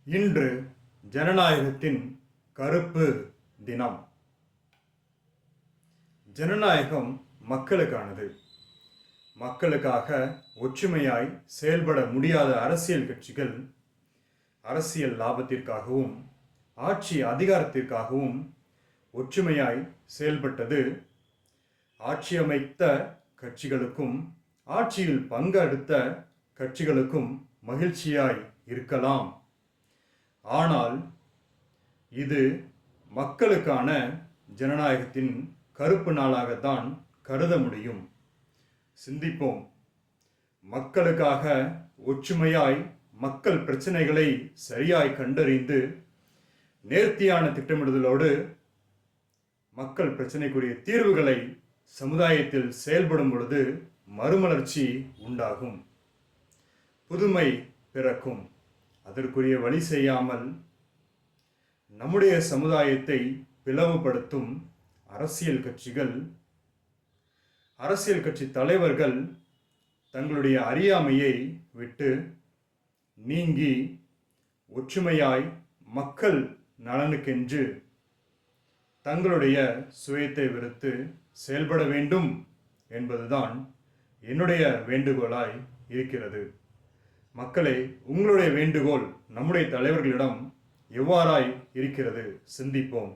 இன்று ஜனநாயகத்தின் கருப்பு தினம். ஜனநாயகம் மக்களுக்கானது. மக்களுக்காக ஒற்றுமையாய் செயல்பட முடியாத அரசியல் கட்சிகள் அரசியல் லாபத்திற்காகவும் ஆட்சி அதிகாரத்திற்காகவும் ஒற்றுமையாய் செயல்பட்டது ஆட்சி அமைத்த கட்சிகளுக்கும் ஆட்சியில் பங்கெடுத்த கட்சிகளுக்கும் மகிழ்ச்சியாய் இருக்கலாம். ஆனால் இது மக்களுக்கான ஜனநாயகத்தின் கருப்பு நாளாகத்தான் கருத முடியும். சிந்திப்போம். மக்களுக்காக ஒற்றுமையாய் மக்கள் பிரச்சனைகளை சரியாய் கண்டறிந்து நேர்த்தியான திட்டமிடுதலோடு மக்கள் பிரச்சனைக்குரிய தீர்வுகளை சமுதாயத்தில் செயல்படும் பொழுது மறுமலர்ச்சி உண்டாகும், புதுமை பிறக்கும். அதற்குரிய வழி செய்யாமல் நம்முடைய சமுதாயத்தை பிளவுபடுத்தும் அரசியல் கட்சி தலைவர்கள் தங்களுடைய அறியாமையை விட்டு நீங்கி ஒற்றுமையாய் மக்கள் நலனுக்கென்று தங்களுடைய சுயத்தை வெறுத்து செயல்பட வேண்டும் என்பதுதான் என்னுடைய வேண்டுகோளாய் இருக்கிறது. மக்களே, உங்களுடைய வேண்டுகோள் நம்முடைய தலைவர்களிடம் எவ்வாறாய் இருக்கிறது? சிந்திப்போம்.